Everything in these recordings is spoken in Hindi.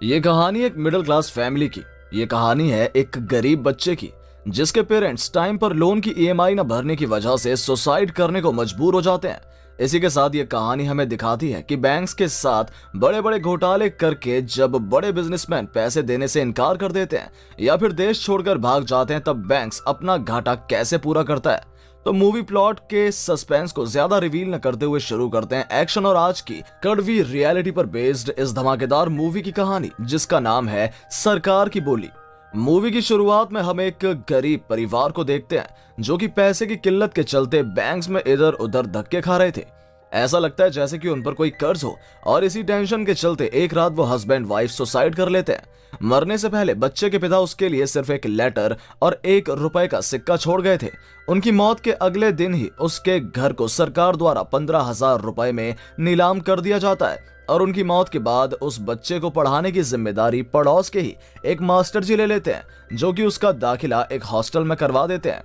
ये कहानी एक मिडिल क्लास फैमिली की। ये कहानी है एक गरीब बच्चे की जिसके पेरेंट्स टाइम पर लोन की ईएमआई न भरने की वजह से सुसाइड करने को मजबूर हो जाते हैं। इसी के साथ ये कहानी हमें दिखाती है कि बैंक्स के साथ बड़े बड़े घोटाले करके जब बड़े बिजनेसमैन पैसे देने से इनकार कर देते हैं या फिर देश छोड़कर भाग जाते हैं, तब बैंक्स अपना घाटा कैसे पूरा करता है। तो मूवी प्लॉट के सस्पेंस को ज्यादा रिवील न करते हुए शुरू करते हैं एक्शन और आज की कड़वी रियलिटी पर बेस्ड इस धमाकेदार मूवी की कहानी, जिसका नाम है सरकार की बोली। मूवी की शुरुआत में हम एक गरीब परिवार को देखते हैं जो कि पैसे की किल्लत के चलते बैंक्स में इधर उधर धक्के खा रहे थे। ऐसा लगता है जैसे कि उन पर कोई कर्ज हो और इसी टेंशन के चलते एक रात वो हस्बैंड वाइफ सुसाइड कर लेते हैं। मरने से पहले बच्चे के पिता उसके लिए सिर्फ एक लेटर और ₹1 का सिक्का छोड़ गए थे। उनकी मौत के अगले दिन ही उसके घर को सरकार द्वारा ₹15,000 में नीलाम कर दिया जाता है और उनकी मौत के बाद उस बच्चे को पढ़ाने की जिम्मेदारी पड़ोस के ही एक मास्टर जी ले लेते हैं, जो कि उसका दाखिला एक हॉस्टल में करवा देते हैं।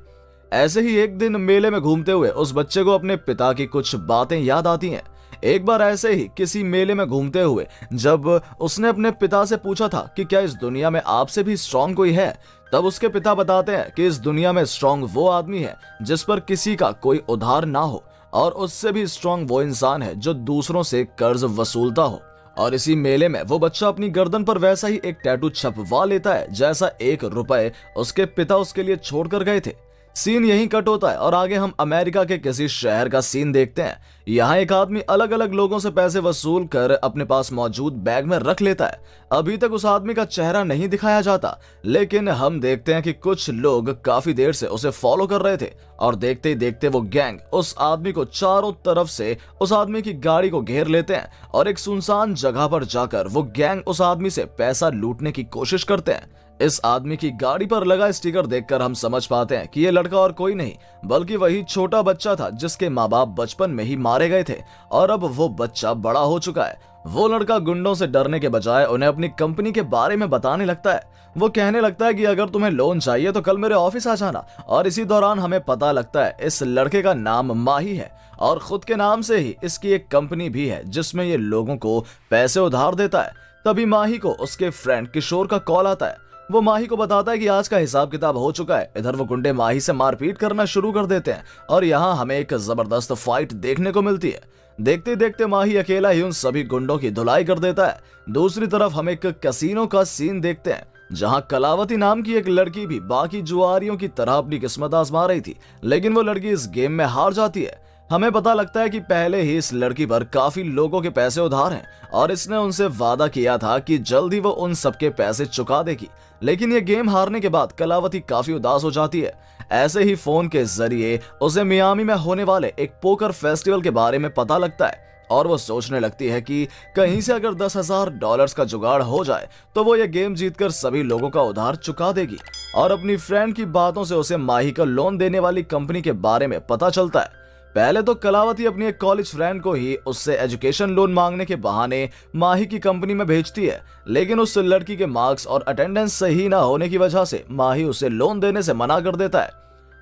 ऐसे ही एक दिन मेले में घूमते हुए उस बच्चे को अपने पिता की कुछ बातें याद आती हैं। एक बार ऐसे ही किसी मेले में घूमते हुए जब उसने अपने पिता से पूछा था कि क्या इस दुनिया में आपसे भी स्ट्रांग कोई है, तब उसके पिता बताते हैं कि इस दुनिया में स्ट्रांग वो आदमी है जिस पर किसी का कोई उधार ना हो, और उससे भी स्ट्रांग वो इंसान है जो दूसरों से कर्ज वसूलता हो। और इसी मेले में वो बच्चा अपनी गर्दन पर वैसा ही एक टैटू छपवा लेता है जैसा ₹1 उसके पिता उसके लिए छोड़ कर गए थे। सीन यहीं कट होता है और आगे हम अमेरिका के किसी शहर का सीन देखते हैं। यहाँ एक आदमी अलग अलग लोगों से पैसे वसूल कर अपने पास मौजूद बैग में रख लेता है। अभी तक उस आदमी का चेहरा नहीं दिखाया जाता, लेकिन हम देखते हैं कि कुछ लोग काफी देर से उसे फॉलो कर रहे थे और देखते ही देखते वो गैंग उस आदमी को चारों तरफ से उस आदमी की गाड़ी को घेर लेते हैं और एक सुनसान जगह पर जाकर वो गैंग उस आदमी से पैसा लूटने की कोशिश करते हैं। इस आदमी की गाड़ी पर लगा स्टिकर देखकर हम समझ पाते हैं कि ये लड़का और कोई नहीं बल्कि वही छोटा बच्चा था जिसके माँ बाप बचपन में ही मारे गए थे और अब वो बच्चा बड़ा हो चुका है। वो लड़का गुंडों से डरने के बजाय उन्हें अपनी कंपनी के बारे में बताने लगता है। वो कहने लगता है कि अगर तुम्हें लोन चाहिए तो कल मेरे ऑफिस आ जाना। और इसी दौरान हमें पता लगता है इस लड़के का नाम माही है और खुद के नाम से ही इसकी एक कंपनी भी है जिसमें ये लोगों को पैसे उधार देता है। तभी माही को उसके फ्रेंड किशोर का कॉल आता है। वो माही को बताता है कि आज का हिसाब किताब हो चुका है। इधर वो गुंडे माही से मारपीट करना शुरू कर देते हैं और यहाँ हमें एक जबरदस्त फाइट देखने को मिलती है। देखते देखते माही अकेला ही उन सभी गुंडों की धुलाई कर देता है। दूसरी तरफ हम एक कैसीनो का सीन देखते हैं जहां कलावती नाम की एक लड़की भी बाकी जुआरियों की तरह अपनी किस्मत आजमा रही थी, लेकिन वो लड़की इस गेम में हार जाती है। हमें पता लगता है कि पहले ही इस लड़की पर काफी लोगों के पैसे उधार हैं और इसने उनसे वादा किया था कि जल्द ही वो उन सबके पैसे चुका देगी, लेकिन ये गेम हारने के बाद कलावती काफी उदास हो जाती है। ऐसे ही फोन के जरिए उसे मियामी में होने वाले एक पोकर फेस्टिवल के बारे में पता लगता है और वो सोचने लगती है कि कहीं से अगर $10,000 का जुगाड़ हो जाए तो वो ये गेम जीतकर सभी लोगों का उधार चुका देगी। और अपनी फ्रेंड की बातों से उसे माही का लोन देने वाली कंपनी के बारे में पता चलता है। पहले तो कलावती अपनी एक कॉलेज फ्रेंड को ही उससे एजुकेशन लोन मांगने के बहाने माही की कंपनी में भेजती है, लेकिन उस लड़की के मार्क्स और अटेंडेंस सही ना होने की वजह से माही उसे लोन देने से मना कर देता है।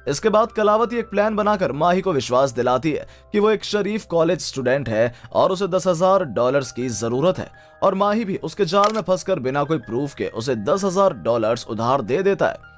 इसके बाद कलावती एक प्लान बनाकर माही को विश्वास दिलाती है कि वो एक शरीफ कॉलेज स्टूडेंट है और उसे $10,000 की जरूरत है, और माही भी उसके जाल में फंसकर बिना कोई प्रूफ के उसे $10,000 उधार दे देता है।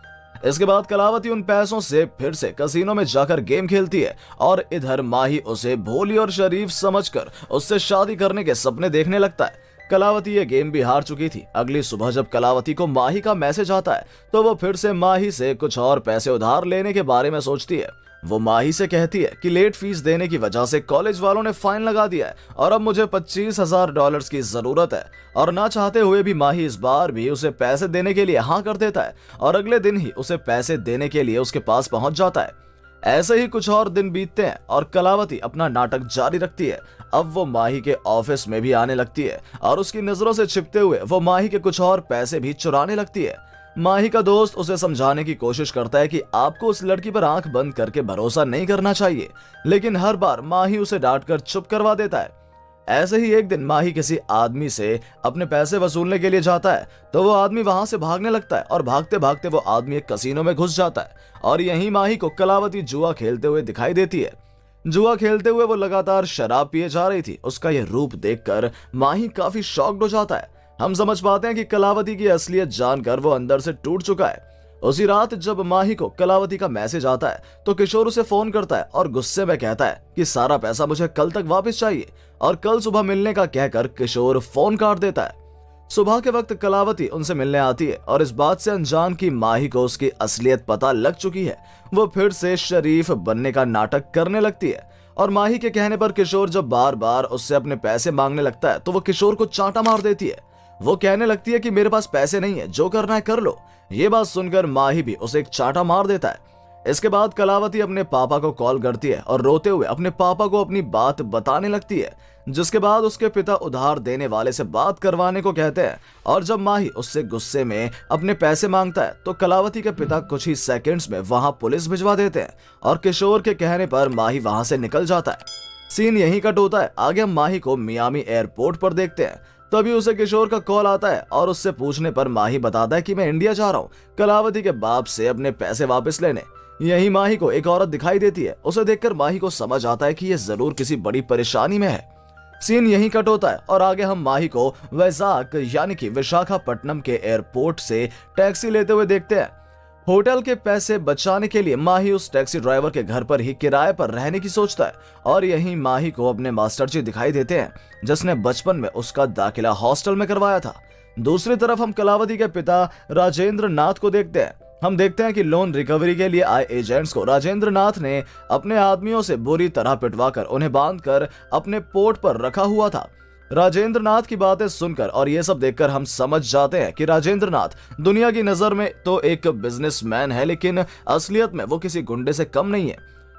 इसके बाद कलावती उन पैसों से फिर से कैसीनो में जाकर गेम खेलती है और इधर माही उसे भोली और शरीफ समझकर उससे शादी करने के सपने देखने लगता है। कलावती ये गेम भी हार चुकी थी। अगली सुबह जब कलावती को माही का मैसेज आता है तो वो फिर से माही से कुछ और पैसे उधार लेने के बारे में सोचती है। वो माही से कहती है कि लेट फीस देने की वजह से कॉलेज वालों ने फाइन लगा दिया है और अब मुझे $25,000 की जरूरत है। और ना चाहते हुए भी माही इस बार भी उसे पैसे देने के लिए हाँ कर देता है और अगले दिन ही उसे पैसे देने के लिए उसके पास पहुंच जाता है। ऐसे ही कुछ और दिन बीतते हैं और कलावती अपना नाटक जारी रखती है। अब वो माही के ऑफिस में भी आने लगती है और उसकी नजरों से छिपते हुए वो माही के कुछ और पैसे भी चुराने लगती है। माही का दोस्त उसे समझाने की कोशिश करता है कि आपको उस लड़की पर आंख बंद करके भरोसा नहीं करना चाहिए, लेकिन हर बार माही उसे डांटकर चुप करवा देता है। ऐसे ही एक दिन माही किसी आदमी से अपने पैसे वसूलने के लिए जाता है तो वो आदमी वहां से भागने लगता है और भागते भागते वो आदमी एक कैसीनो में घुस जाता है और यहीं माही को कलावती जुआ खेलते हुए दिखाई देती है। जुआ खेलते हुए वो लगातार शराब पिए जा रही थी। उसका यह रूप देखकर माही काफी शॉक्ड हो जाता है। हम समझ पाते हैं कि कलावती की असलियत जानकर वो अंदर से टूट चुका है। उसी रात जब माही को कलावती का मैसेज आता है तो किशोर उसे फोन करता है और गुस्से में कहता है कि सारा पैसा मुझे कल तक वापस चाहिए और कल सुबह मिलने का कहकर किशोर फोन काट देता है। सुबह के वक्त कलावती उनसे मिलने आती है और इस बात से अनजान की माही को उसकी असलियत पता लग चुकी है। वो फिर से शरीफ बनने का नाटक करने लगती है और माही के कहने पर किशोर जब बार बार उससे अपने पैसे मांगने लगता है तो वो किशोर को चांटा मार देती है। वो कहने लगती है कि मेरे पास पैसे नहीं है, जो करना है कर लो। ये बात सुनकर माही भी उसे एक चांटा मार देता है। इसके बाद कलावती अपने पापा को कॉल करती है और रोते हुए अपने पापा को अपनी बात बताने लगती है, जिसके बाद उसके पिता उधार देने वाले से बात करवाने को कहते हैं। और जब माही उससे गुस्से में अपने पैसे मांगता है तो कलावती के पिता कुछ ही सेकंड्स में वहां पुलिस भिजवा देते हैं और किशोर के कहने पर माही वहां से निकल जाता है। सीन यहीं कट होता है। आगे हम माही को मियामी एयरपोर्ट पर देखते हैं। तभी उसे किशोर का कॉल आता है और उससे पूछने पर माही बताता है कि मैं इंडिया जा रहा हूँ कलावती के बाप से अपने पैसे वापस लेने। यही माही को एक औरत दिखाई देती है। उसे देखकर माही को समझ आता है कि ये जरूर किसी बड़ी परेशानी में है। सीन यहीं कट होता है और आगे हम माही को वैजाग यानी कि विशाखापट्टनम के एयरपोर्ट से टैक्सी लेते हुए देखते हैं। होटल के पैसे बचाने के लिए माही उस टैक्सी ड्राइवर के घर पर ही किराए पर रहने की सोचता है और यहीं माही को अपने मास्टर जी दिखाई देते हैं जिसने बचपन में उसका दाखिला हॉस्टल में करवाया था। दूसरी तरफ हम कलावती के पिता राजेंद्र नाथ को देखते हैं। हम देखते हैं कि लोन रिकवरी के लिए आए एजेंट्स को राजेंद्र नाथ ने अपने आदमियों से बुरी तरह पिटवाकर उन्हें बांधकर अपने पोर्ट पर रखा हुआ था। राजेंद्र नाथ की बातें सुनकर और ये सब देखकर हम समझ जाते हैं कि राजेंद्र नाथ दुनिया की नजर में तो एक बिजनेसमैन है, लेकिन असलियत में वो किसी गुंडे से कम नहीं है।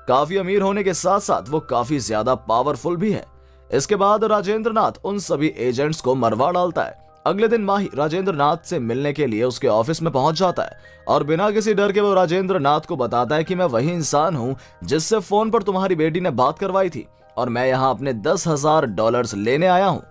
काफी अमीर होने के साथ साथ वो काफी ज्यादा पावरफुल भी है। इसके बाद राजेंद्र नाथ उन सभी एजेंट्स को मरवा डालता है। अगले दिन माही राजेंद्र नाथ से मिलने के लिए उसके ऑफिस में पहुंच जाता है और बिना किसी डर के वो राजेंद्र नाथ को बताता है कि मैं वही इंसान हूं जिससे फोन पर तुम्हारी बेटी ने बात करवाई थी और मैं यहाँ अपने $10,000 लेने आया हूँ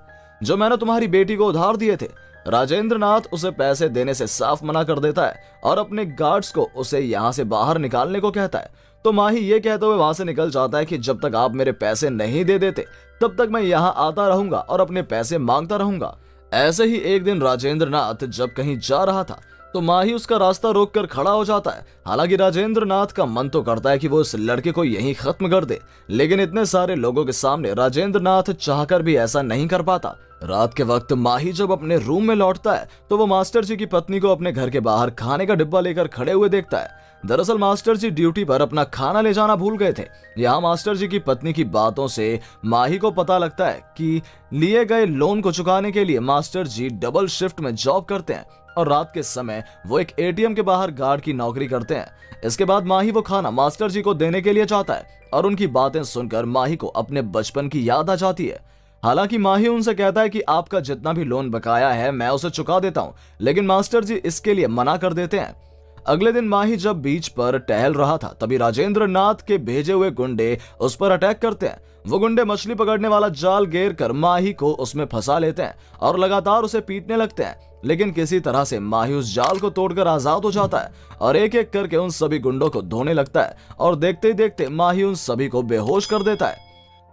जो मैंने तुम्हारी बेटी को उधार दिए थे। राजेंद्र नाथ उसे पैसे देने से साफ मना कर देता है और अपने गार्ड्स को उसे यहाँ से बाहर निकालने को कहता है। तो माही ये कहते हुए वहां से निकल जाता है कि जब तक आप मेरे पैसे नहीं दे देते तब तक मैं यहाँ आता रहूंगा और अपने पैसे मांगता रहूंगा। ऐसे ही एक दिन राजेंद्र नाथ जब कहीं जा रहा था तो माही उसका रास्ता रोककर खड़ा हो जाता है। हालांकि राजेंद्र नाथ का मन तो करता है कि वो इस लड़के को यहीं खत्म कर दे, लेकिन इतने सारे लोगों के सामने राजेंद्र नाथ चाहकर भी ऐसा नहीं कर पाता। रात के वक्त माही जब अपने रूम में लौटता है तो वो मास्टर जी की पत्नी को अपने घर के बाहर खाने का डिब्बा लेकर खड़े हुए देखता है। दरअसल मास्टर जी ड्यूटी पर अपना खाना ले जाना भूल गए थे। यहाँ मास्टर जी की पत्नी की बातों से माही को पता लगता है कि लिए गए लोन को चुकाने के लिए मास्टर जी डबल शिफ्ट में जॉब करते हैं और रात के समय वो एक एटीएम के बाहर गार्ड की नौकरी करते हैं। इसके बाद माही वो खाना मास्टर जी को देने के लिए चाहता है और उनकी बातें सुनकर माही को अपने बचपन की याद आ जाती है। हालांकि माही उनसे कहता है कि आपका जितना भी लोन बकाया है मैं उसे चुका देता हूँ, लेकिन मास्टर जी इसके लिए मना कर देते हैं। अगले दिन माही जब बीच पर टहल रहा था तभी राजेंद्र नाथ के भेजे हुए गुंडे उस पर अटैक करते हैं। वो गुंडे मछली पकड़ने वाला जाल घेर कर माही को उसमें फंसा लेते हैं और लगातार उसे पीटने लगते हैं, लेकिन किसी तरह से माही उस जाल को तोड़कर आजाद हो जाता है और एक एक करके उन सभी गुंडों को धोने लगता है और देखते ही देखते माही उन सभी को बेहोश कर देता है।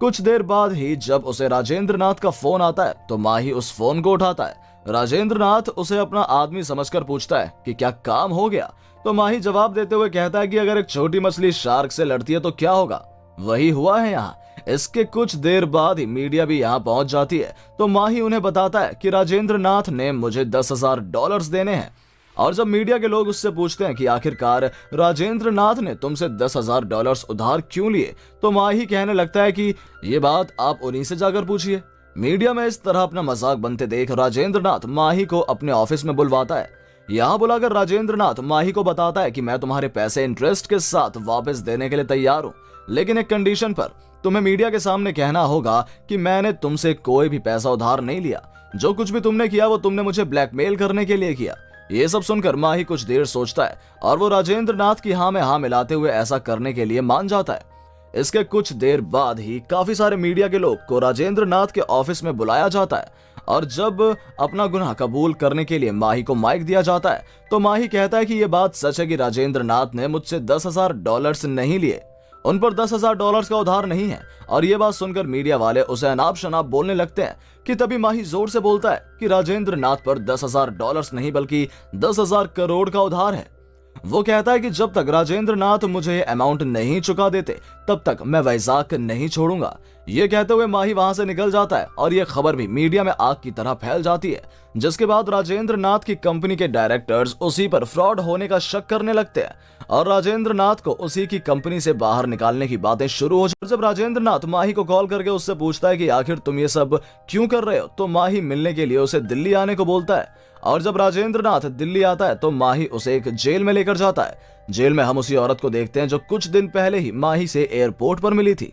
कुछ देर बाद ही जब उसे राजेंद्र नाथ का फोन आता है तो माही उस फोन को उठाता है। राजेंद्र नाथ उसे अपना आदमी समझकर पूछता है कि क्या काम हो गया, तो माही जवाब देते हुए कहता है कि अगर एक छोटी मछली शार्क से लड़ती है तो क्या होगा, वही हुआ है यहाँ। इसके कुछ देर बाद ही मीडिया भी यहाँ पहुंच जाती है तो माही उन्हें बताता है कि राजेंद्र नाथ ने मुझे $10,000 देने हैं। और जब मीडिया के लोग उससे पूछते हैं कि आखिरकार राजेंद्र नाथ ने तुमसे $10,000 उधार क्यों लिए, तो माही कहने लगता है कि ये बात आप उन्हीं से जाकर पूछिए। मीडिया में इस तरह अपना मजाक बनते देख राजेंद्र नाथ माही को अपने ऑफिस में बुलवाता है। यहाँ बुलाकर राजेंद्र नाथ माही को बताता है कि मैं तुम्हारे पैसे इंटरेस्ट के साथ वापस देने के लिए तैयार हूँ, लेकिन एक कंडीशन पर। तुम्हें मीडिया के सामने कहना होगा कि मैंने तुमसे कोई भी पैसा उधार नहीं लिया। जो कुछ भी तुमने किया वो तुमने मुझे ब्लैकमेल करने के लिए किया। ये सब सुनकर माही कुछ देर सोचता है और वो राजेंद्र नाथ की हाँ में हाँ मिलाते हुए ऐसा करने के लिए मान जाता है। इसके कुछ देर बाद ही काफी सारे मीडिया के लोग को राजेंद्र नाथ के ऑफिस में बुलाया जाता है और जब अपना गुनाह कबूल करने के लिए माही को माइक दिया जाता है तो माही कहता है कि यह बात सच है कि राजेंद्र नाथ ने मुझसे $10,000 नहीं लिए। उन पर $10,000 का उधार नहीं है। और ये बात सुनकर मीडिया वाले उसे अनाप शनाप बोलने लगते हैं कि तभी माही जोर से बोलता है कि राजेंद्र नाथ पर $10,000 नहीं बल्कि 10,000 करोड़ का उधार है। वो कहता है कि जब तक राजेंद्र नाथ मुझे अमाउंट नहीं चुका देते तब तक मैं वैजाग नहीं छोड़ूंगा। ये कहते हुए माही वहां से निकल जाता है और ये खबर भी मीडिया में आग की तरह फैल जाती है, जिसके बाद राजेंद्र नाथ की कंपनी के डायरेक्टर्स उसी पर फ्रॉड होने का शक करने लगते हैं और राजेंद्र नाथ को उसी की कंपनी से बाहर निकालने की बातें शुरू हो जाती। जब राजेंद्र नाथ माही को कॉल करके उससे पूछता है कि आखिर तुम ये सब क्यों कर रहे हो, तो माही मिलने के लिए उसे दिल्ली आने को बोलता है। और जब राजेंद्र नाथ दिल्ली आता है तो माही उसे एक जेल में लेकर जाता है। जेल में हम उसी औरत को देखते हैं जो कुछ दिन पहले ही माही से एयरपोर्ट पर मिली थी।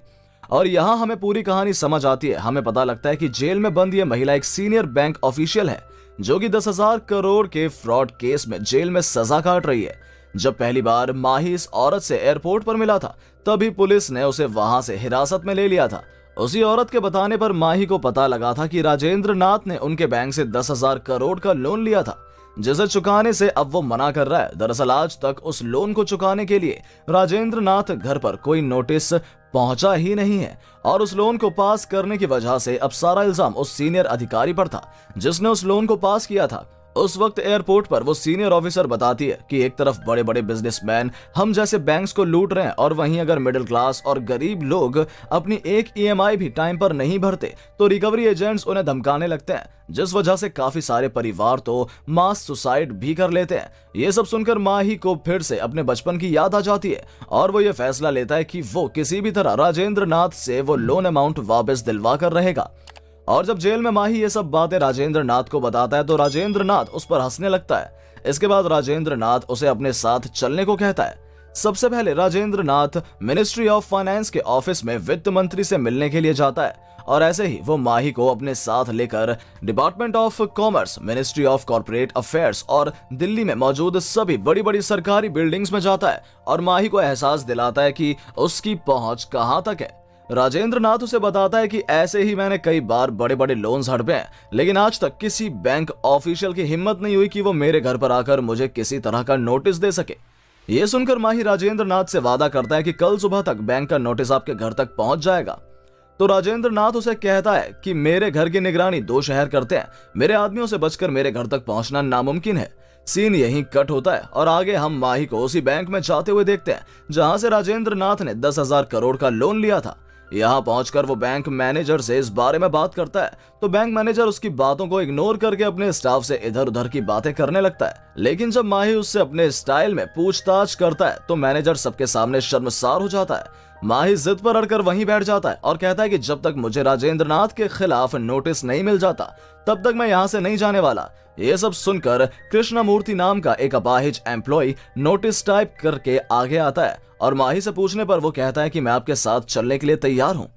और यहाँ हमें पूरी कहानी समझ आती है। हमें पता लगता है कि जेल में बंद ये महिला एक सीनियर बैंक ऑफिशियल है जो कि 10,000 करोड़ के फ्रॉड केस में जेल में सजा काट रही है। जब पहली बार माही इस औरत से एयरपोर्ट पर मिला था तभी पुलिस ने उसे वहां से हिरासत में ले लिया था। उसी औरत के बताने पर माही को पता लगा था कि राजेंद्र नाथ ने उनके बैंक से 10,000 करोड़ का लोन लिया था, जिसे चुकाने से अब वो मना कर रहा है। दरअसल आज तक उस लोन को चुकाने के लिए राजेंद्र नाथ घर पर कोई नोटिस पहुंचा ही नहीं है और उस लोन को पास करने की वजह से अब सारा इल्जाम उस सीनियर अधिकारी पर था जिसने उस लोन को पास किया था। उस वक्त एयरपोर्ट पर वो सीनियर ऑफिसर बताती है कि एक तरफ बड़े बड़े बिजनेसमैन हम जैसे बैंक्स को लूट रहे हैं और वहीं अगर मिडिल क्लास और गरीब लोग अपनी एक ईएमआई भी टाइम पर नहीं भरते तो रिकवरी एजेंट्स उन्हें धमकाने लगते हैं, जिस वजह से काफी सारे परिवार तो मास सुसाइड भी कर लेते हैं। ये सब सुनकर माही को फिर से अपने बचपन की याद आ जाती है और वो ये फैसला लेता है कि वो किसी भी तरह राजेंद्र नाथ से वो लोन अमाउंट वापस दिलवा कर रहेगा। और जब जेल में माही ये सब बातें राजेंद्र नाथ को बताता है तो राजेंद्र नाथ उस पर हंसने लगता है। इसके बाद राजेंद्र नाथ उसे अपने साथ चलने को कहता है। सबसे पहले Rajendra Nath ministry of finance के ऑफिस में वित्त मंत्री से मिलने के लिए जाता है और ऐसे ही वो माही को अपने साथ लेकर department of commerce, ministry of corporate affairs और दिल्ली में मौजूद सभी बड़ी बड़ी सरकारी बिल्डिंग्स में जाता है और माही को एहसास दिलाता है कि उसकी पहुंच कहां तक है। राजेंद्र नाथ उसे बताता है कि ऐसे ही मैंने कई बार बड़े बड़े लोन्स हड़पे हैं, लेकिन आज तक किसी बैंक ऑफिशियल की हिम्मत नहीं हुई कि वो मेरे घर पर आकर मुझे किसी तरह का नोटिस दे सके। ये सुनकर माही राजेंद्र नाथ से वादा करता है कि कल सुबह तक बैंक का नोटिस आपके घर तक पहुंच जाएगा। तो राजेंद्र नाथ उसे कहता है कि मेरे घर की निगरानी 2 शहर करते हैं, मेरे आदमियों से बचकर मेरे घर तक पहुंचना नामुमकिन है। सीन यहीं कट होता है और आगे हम माही को उसी बैंक में जाते हुए देखते हैं जहां से राजेंद्र नाथ ने 10,000 करोड़ का लोन लिया था। यहाँ पहुंचकर वो बैंक मैनेजर से इस बारे में बात करता है तो बैंक मैनेजर उसकी बातों को इग्नोर करके अपने स्टाफ से इधर उधर की बातें करने लगता है। लेकिन जब माही उससे अपने स्टाइल में पूछताछ करता है तो मैनेजर सबके सामने शर्मसार हो जाता है। माही जिद पर अड़कर वहीं बैठ जाता है और कहता है कि जब तक मुझे राजेंद्र नाथ के खिलाफ नोटिस नहीं मिल जाता तब तक मैं यहाँ से नहीं जाने वाला। ये सब सुनकर कृष्णमूर्ति नाम का एक अपाहिज एम्प्लॉय नोटिस टाइप करके आगे आता है और माही से पूछने पर वो कहता है कि मैं आपके साथ चलने के लिए तैयार हूँ।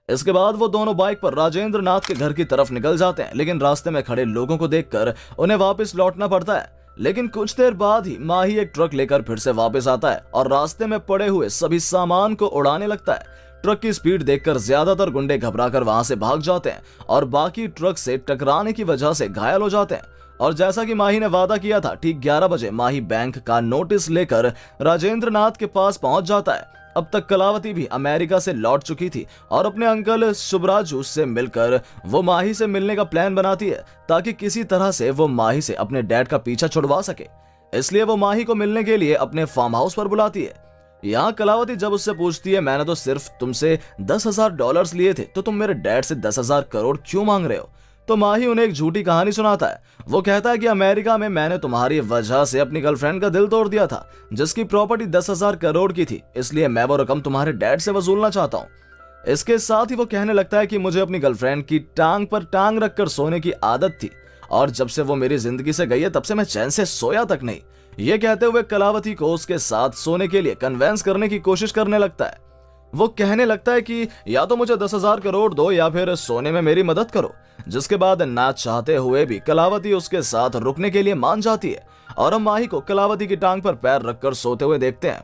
इसके बाद वो दोनों बाइक पर राजेंद्र नाथ के घर की तरफ निकल जाते हैं, लेकिन रास्ते में खड़े लोगों को देखकर उन्हें वापस लौटना पड़ता है। लेकिन कुछ देर बाद ही माही एक ट्रक लेकर फिर से वापस आता है और रास्ते में पड़े हुए सभी सामान को उड़ाने लगता है। ट्रक की स्पीड देखकर ज्यादातर गुंडे घबराकर वहां से भाग जाते हैं और बाकी ट्रक से टकराने की वजह से घायल हो जाते हैं। और जैसा कि माही ने वादा किया था, ठीक 11 बजे माही बैंक का नोटिस लेकर राजेंद्र नाथ के पास पहुंच जाता है। अब तक कलावती भी अमेरिका से लौट चुकी थी और अपने अंकल सुब्राजू से मिलकर वो माही से मिलने का प्लान बनाती है ताकि किसी तरह से वो माही से अपने डैड का पीछा छुड़वा सके। इसलिए वो माही को मिलने के लिए अपने फार्म हाउस पर बुलाती है। यहाँ कलावती जब उससे पूछती है, मैंने तो सिर्फ तुमसे $10,000 लिए थे, तो तुम मेरे डैड से 10,000 करोड़ क्यों मांग रहे हो? तो माही उन्हें एक झूठी कहानी सुनाता है। वो कहता है कि अमेरिका में मैंने तुम्हारी वजह से अपनी गर्लफ्रेंड का दिल तोड़ दिया था, जिसकी प्रॉपर्टी 10,000 करोड़ की थी, इसलिए मैं वो रकम तुम्हारे डैड से वसूलना चाहता हूँ। इसके साथ ही वो कहने लगता है कि मुझे अपनी गर्लफ्रेंड की टांग पर टांग रखकर सोने की आदत थी और जब से वो मेरी जिंदगी से गई है तब से मैं चैन से सोया तक नहीं। ये कहते हुए कलावती को उसके साथ सोने के लिए कन्वेंस करने की कोशिश करने लगता है। वो कहने लगता है कि या तो मुझे 10,000 करोड़ दो या फिर सोने में मेरी मदद करो, जिसके बाद ना चाहते हुए भी कलावती उसके साथ रुकने के लिए मान जाती है और हम माही को कलावती की टांग पर पैर रखकर सोते हुए देखते हैं।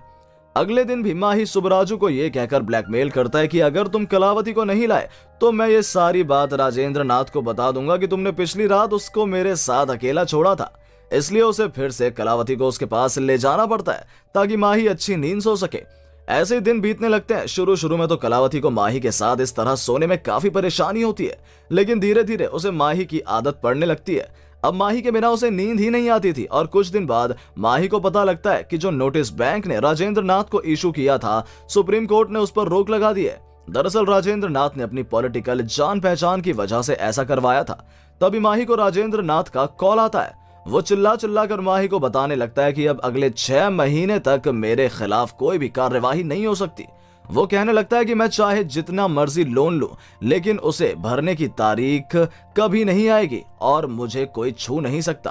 अगले दिन भी माही सुब्राजू को यह कहकर ब्लैकमेल करता है कि अगर तुम कलावती को नहीं लाए तो मैं ये सारी बात राजेंद्र नाथ को बता दूंगा कि तुमने पिछली रात उसको मेरे साथ अकेला छोड़ा था, इसलिए उसे फिर से कलावती को उसके पास ले जाना पड़ता है ताकि माही अच्छी नींद सो सके। ऐसे ही दिन बीतने लगते हैं। शुरू शुरू में तो कलावती को माही के साथ इस तरह सोने में काफी परेशानी होती है, लेकिन धीरे धीरे उसे माही की आदत पड़ने लगती है। अब माही के बिना उसे नींद ही नहीं आती थी और कुछ दिन बाद माही को पता लगता है कि जो नोटिस बैंक ने राजेंद्र नाथ को इशू किया था, सुप्रीम कोर्ट ने उस पर रोक लगा दी है। दरअसल राजेंद्र नाथ ने अपनी पॉलिटिकल जान पहचान की वजह से ऐसा करवाया था। तभी माही को राजेंद्र नाथ का कॉल आता है। वो चिल्ला चिल्ला कर माही को बताने लगता है कि अब अगले 6 महीने तक मेरे खिलाफ कोई भी कार्यवाही नहीं हो सकती। वो कहने लगता है कि मैं चाहे जितना मर्जी लोन लूं, लेकिन उसे भरने की तारीख कभी नहीं आएगी और मुझे कोई छू नहीं सकता।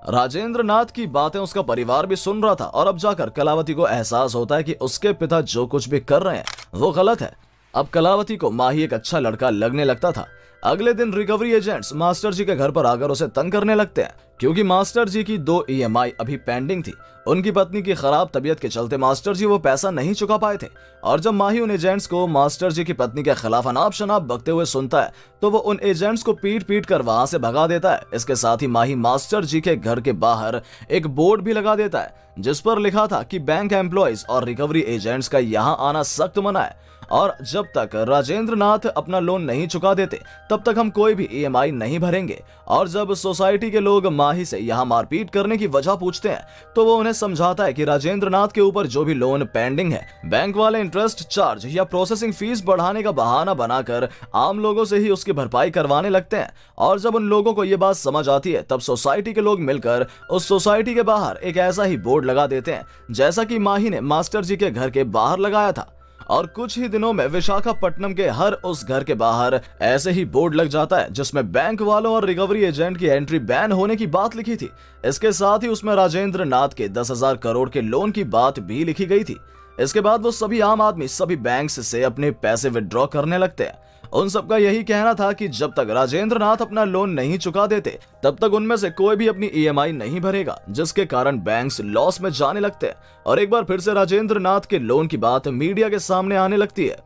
राजेंद्र नाथ की बातें उसका परिवार भी सुन रहा था और अब जाकर कलावती को एहसास होता है कि उसके पिता जो कुछ भी कर रहे हैं वो गलत है। अब कलावती को माही एक अच्छा लड़का लगने लगता था। अगले दिन रिकवरी एजेंट्स मास्टर जी के घर पर आकर उसे तंग करने लगते हैं, क्योंकि मास्टर जी की 2 EMI अभी पेंडिंग थी। उनकी पत्नी की खराब तबीयत के चलते मास्टर जी वो पैसा नहीं चुका पाए थे। और जब माही उन एजेंट्स को मास्टर जी की पत्नी के खिलाफ अनाप शनाप बकते हुए सुनता है, तो वो उन एजेंट्स को पीट पीट कर वहां से भगा देता है। इसके साथ ही माही मास्टर जी के घर के बाहर एक बोर्ड भी लगा देता है, जिस पर लिखा था कि बैंक एम्प्लॉयज और रिकवरी एजेंट्स का यहाँ आना सख्त मना है और जब तक राजेंद्र नाथ अपना लोन नहीं चुका देते तब तक हम कोई भी EMI नहीं भरेंगे। और जब सोसाइटी के लोग माही से यहाँ मारपीट करने की वजह पूछते हैं, तो वो उन्हें समझाता है कि राजेंद्र नाथ के ऊपर जो भी लोन पेंडिंग है, बैंक वाले इंटरेस्ट चार्ज या प्रोसेसिंग फीस बढ़ाने का बहाना बनाकर आम लोगों से ही उसकी भरपाई करवाने लगते हैं। और जब उन लोगों को ये बात समझ आती है, तब सोसाइटी के लोग मिलकर उस सोसाइटी के बाहर एक ऐसा ही बोर्ड लगा देते हैं जैसा कि माही ने मास्टर जी के घर के बाहर लगाया था। और कुछ ही दिनों में विशाखापट्टनम के हर उस घर के बाहर ऐसे ही बोर्ड लग जाता है जिसमें बैंक वालों और रिकवरी एजेंट की एंट्री बैन होने की बात लिखी थी। इसके साथ ही उसमें राजेंद्र नाथ के 10,000 करोड़ के लोन की बात भी लिखी गई थी। इसके बाद वो सभी आम आदमी सभी बैंक्स से अपने पैसे विड्रॉ करने लगते हैं। उन सबका यही कहना था कि जब तक राजेंद्र नाथ अपना लोन नहीं चुका देते, तब तक उनमें से कोई भी अपनी EMI नहीं भरेगा, जिसके कारण बैंक्स लॉस में जाने लगते हैं। और एक बार फिर से राजेंद्र नाथ के लोन की बात मीडिया के सामने आने लगती है।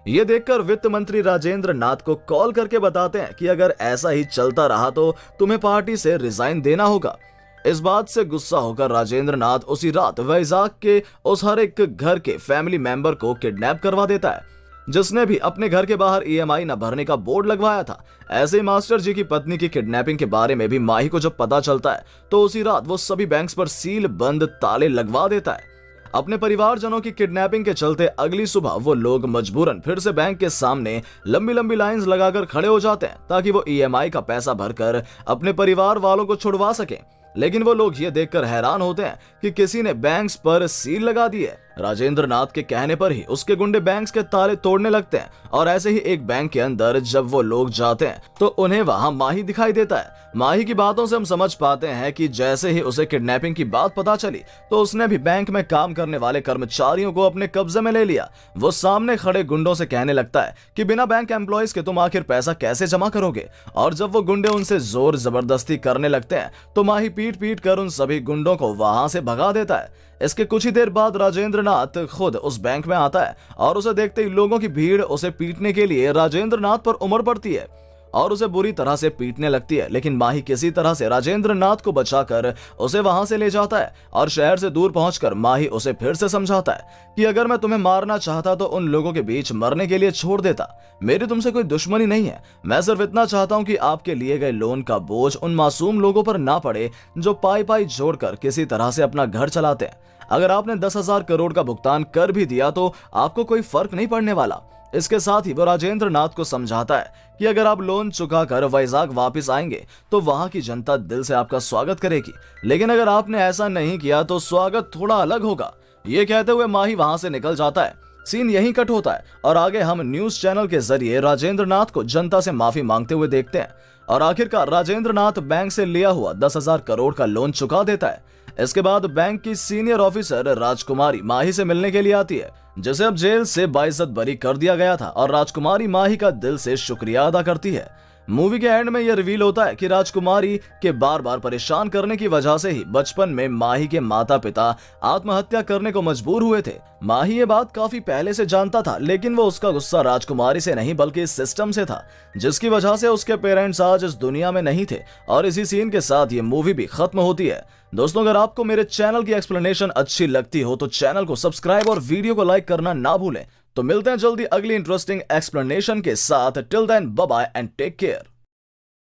ये देखकर वित्त मंत्री राजेंद्र नाथ को कॉल करके बताते हैं कि अगर ऐसा ही चलता रहा तो तुम्हें पार्टी से रिजाइन देना होगा। इस बात से गुस्सा होकर राजेंद्र नाथ उसी रात वैजाग के उस हर एक घर के फैमिली मेंबर को किडनैप करवा देता है, जिसने भी अपने घर के बाहर EMI न भरने का बोर्ड लगवाया था। ऐसे ही मास्टर जी की पत्नी की किडनैपिंग के बारे में भी माही को जब पता चलता है, तो उसी रात वो सभी बैंक्स पर सील बंद ताले लगवा देता है। अपने परिवारजनों की किडनैपिंग के चलते अगली सुबह वो लोग मजबूरन फिर से बैंक के सामने लंबी लंबी लाइंस लगाकर खड़े हो जाते हैं, ताकि वो EMI का पैसा भरकर अपने परिवार वालों को छुड़वा सके। लेकिन वो लोग ये देखकर हैरान होते हैं कि किसी ने बैंक्स पर सील लगा दी है। राजेंद्र नाथ के कहने पर ही उसके गुंडे बैंक्स के ताले तोड़ने लगते हैं। और ऐसे ही एक बैंक के अंदर जब वो लोग जाते हैं, तो उन्हें वहां माही दिखाई देता है। माही की बातों से हम समझ पाते हैं कि जैसे ही उसे किडनैपिंग की बात पता चली, तो उसने भी बैंक में काम करने वाले कर्मचारियों को अपने कब्जे में ले लिया। वो सामने खड़े गुंडों से कहने लगता है कि बिना बैंक एम्प्लॉयज के तुम आखिर पैसा कैसे जमा करोगे। और जब वो गुंडे उनसे जोर जबरदस्ती करने लगते हैं, तो माही पीट पीट कर उन सभी गुंडों को वहां से भगा देता है। इसके कुछ ही देर बाद राजेंद्र नाथ खुद उस बैंक में आता है और उसे देखते ही लोगों की भीड़ उसे पीटने के लिए राजेंद्र नाथ पर उमड़ पड़ती है और उसे बुरी तरह से पीटने लगती है। लेकिन माही किसी तरह से राजेंद्र नाथ को बचाकर उसे वहां से ले जाता है और शहर से दूर पहुंचकर माही उसे फिर से समझाता है कि अगर मैं तुम्हें मारना चाहता तो उन लोगों के बीच मरने के लिए छोड़ देता। मेरी तुमसे कोई दुश्मनी नहीं है। मैं सिर्फ इतना चाहता हूं कि आपके लिए गए लोन का बोझ उन मासूम लोगों पर ना पड़े जो पाई पाई जोड़कर किसी तरह से अपना घर चलाते हैं। अगर आपने 10,000 करोड़ का भुगतान कर भी दिया तो आपको कोई फर्क नहीं पड़ने वाला। इसके साथ ही वो राजेंद्र नाथ को समझाता है कि अगर आप लोन चुका कर वैजाग वापस आएंगे तो वहां की जनता दिल से आपका स्वागत करेगी, लेकिन अगर आपने ऐसा नहीं किया तो स्वागत थोड़ा अलग होगा। ये कहते हुए माही वहां से निकल जाता है। सीन यहीं कट होता है और आगे हम न्यूज चैनल के जरिए राजेंद्र नाथ को जनता से माफी मांगते हुए देखते हैं और आखिरकार राजेंद्र नाथ बैंक से लिया हुआ 10,000 करोड़ का लोन चुका देता है। इसके बाद बैंक की सीनियर ऑफिसर राजकुमारी माही से मिलने के लिए आती है, जिसे अब जेल से बाइज्जत बरी कर दिया गया था और राजकुमारी माही का दिल से शुक्रिया अदा करती है। मूवी के एंड में यह रिवील होता है कि राजकुमारी के बार बार परेशान करने की वजह से ही बचपन में माही के माता पिता आत्महत्या करने को मजबूर हुए थे। माही ये बात काफी पहले से जानता था, लेकिन वो उसका गुस्सा राजकुमारी से नहीं बल्कि इस सिस्टम से था, जिसकी वजह से उसके पेरेंट्स आज इस दुनिया में नहीं थे। और इसी सीन के साथ ये मूवी भी खत्म होती है। दोस्तों, अगर आपको मेरे चैनल की एक्सप्लेनेशन अच्छी लगती हो तो चैनल को सब्सक्राइब और वीडियो को लाइक करना ना भूलें। तो मिलते हैं जल्दी अगली इंटरेस्टिंग एक्सप्लेनेशन के साथ। Till then, bye bye and take care.